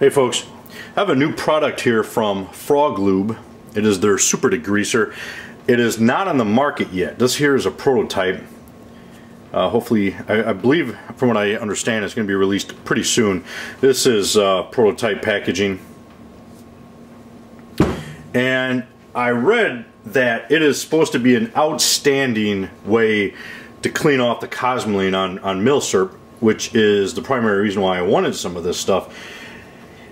Hey folks, I have a new product here from FrogLube. It is their Super Degreaser. It is not on the market yet. This here is a prototype. Hopefully, I believe from what I understand it's going to be released pretty soon. This is prototype packaging. And I read that it is supposed to be an outstanding way to clean off the Cosmoline on milsurp, which is the primary reason why I wanted some of this stuff.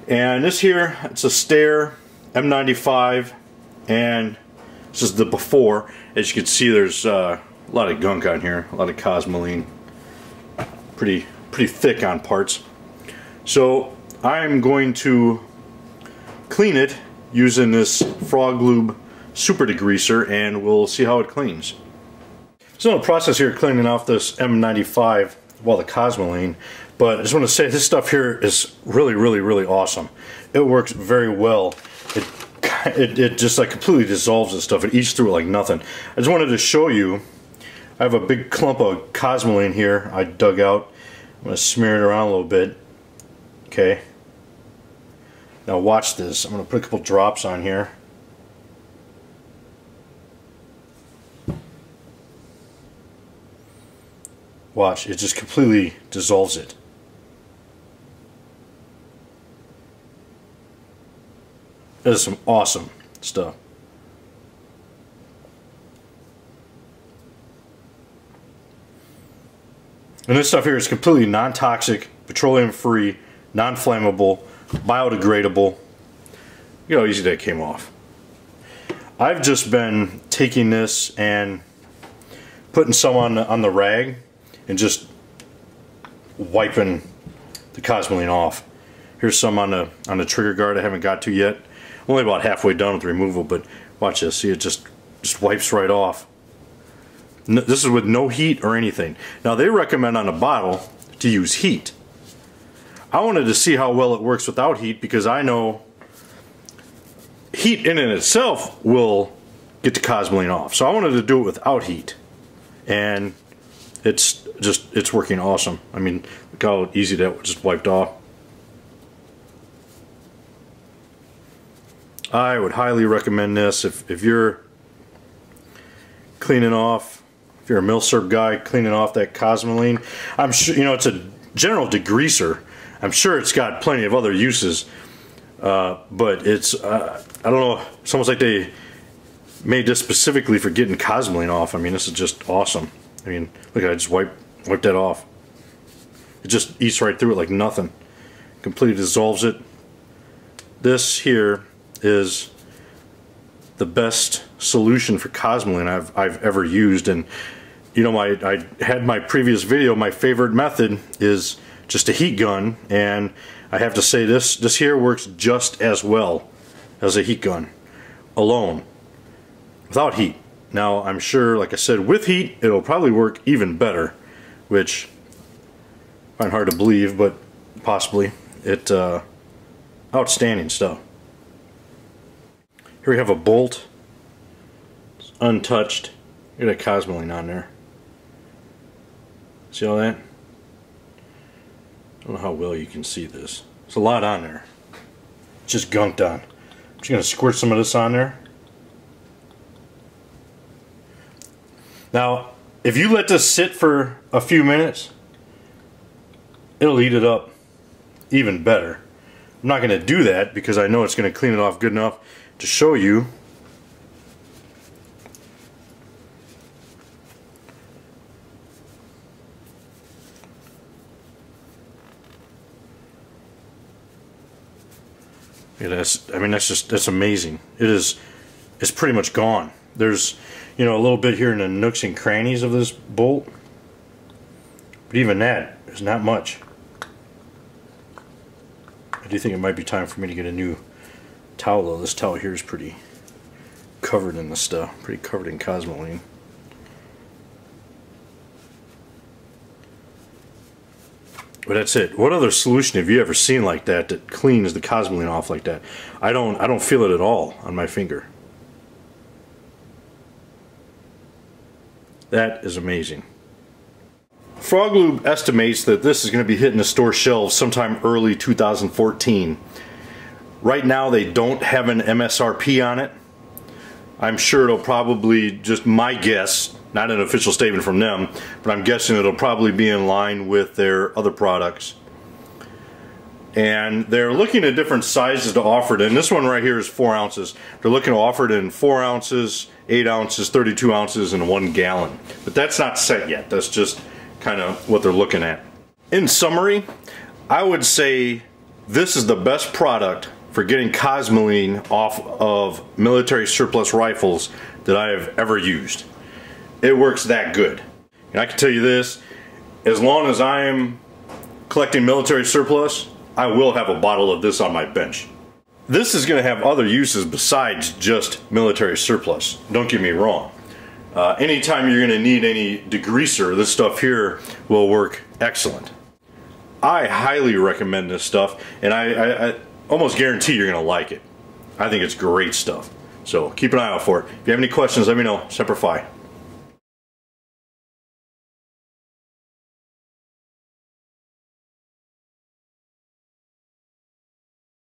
And this here, it's a Stair M95, and this is the before. As you can see, there's a lot of gunk on here, a lot of Cosmoline, pretty thick on parts. So I'm going to clean it using this FrogLube Super Degreaser, and we'll see how it cleans. So in the process here, cleaning off this M95, well, the Cosmoline, but I just want to say this stuff here is really awesome. It works very well. It just like completely dissolves this stuff. It eats through it like nothing. I just wanted to show you. I have a big clump of Cosmoline here I dug out. I'm going to smear it around a little bit. Okay. Now watch this. I'm going to put a couple drops on here. Watch, it just completely dissolves it. That is some awesome stuff. And this stuff here is completely non-toxic, petroleum-free, non-flammable, biodegradable. You know how easy that came off. I've just been taking this and putting some on the rag and just wiping the Cosmoline off. Here's some on the trigger guard I haven't got to yet. I'm only about halfway done with the removal, but watch this. See, it just wipes right off. This is with no heat or anything. Now they recommend on a bottle to use heat. I wanted to see how well it works without heat, because I know heat in and itself will get the Cosmoline off. So I wanted to do it without heat, and it's working awesome. I mean, look how easy that just wiped off. I would highly recommend this if you're cleaning off, if you're a milsurp guy cleaning off that Cosmoline. I'm sure, you know, it's a general degreaser. I'm sure it's got plenty of other uses, but it's I don't know, it's almost like they made this specifically for getting Cosmoline off. I mean, this is just awesome. I mean, look, I just wiped that off. It just eats right through it like nothing. Completely dissolves it. This here is the best solution for Cosmoline I've ever used. And you know, I had my previous video, my favorite method is just a heat gun, and I have to say this here works just as well as a heat gun alone without heat. Now I'm sure, like I said, with heat it'll probably work even better, which I find hard to believe, but possibly. Outstanding stuff. Here we have a bolt. It's untouched. Look at that Cosmoline on there. See all that? I don't know how well you can see this. There's a lot on there. It's just gunked on. I'm just going to squirt some of this on there. Now, if you let this sit for a few minutes, it'll eat it up even better. I'm not going to do that because I know it's going to clean it off good enough to show you. Yeah, that's amazing. It's pretty much gone. There's, you know, a little bit here in the nooks and crannies of this bolt, but even that is not much. I do think it might be time for me to get a new towel, though. This towel here is pretty covered in this stuff, pretty covered in Cosmoline. But that's it. What other solution have you ever seen like that cleans the Cosmoline off like that? I don't feel it at all on my finger. That is amazing. FrogLube estimates that this is going to be hitting the store shelves sometime early 2014. Right now they don't have an MSRP on it. I'm sure it'll probably, just my guess, not an official statement from them, but I'm guessing it'll probably be in line with their other products. And they're looking at different sizes to offer it in. This one right here is 4 ounces. They're looking to offer it in 4 ounces, 8 ounces, 32 ounces, and 1 gallon. But that's not set yet. That's just kind of what they're looking at. In summary, I would say this is the best product for getting Cosmoline off of military surplus rifles that I have ever used. It works that good. And I can tell you this, as long as I am collecting military surplus, I will have a bottle of this on my bench. This is going to have other uses besides just military surplus. Don't get me wrong. Anytime you're going to need any degreaser, this stuff here will work excellent. I highly recommend this stuff, and I almost guarantee you're going to like it. I think it's great stuff. So keep an eye out for it. If you have any questions, let me know. Semper Fi.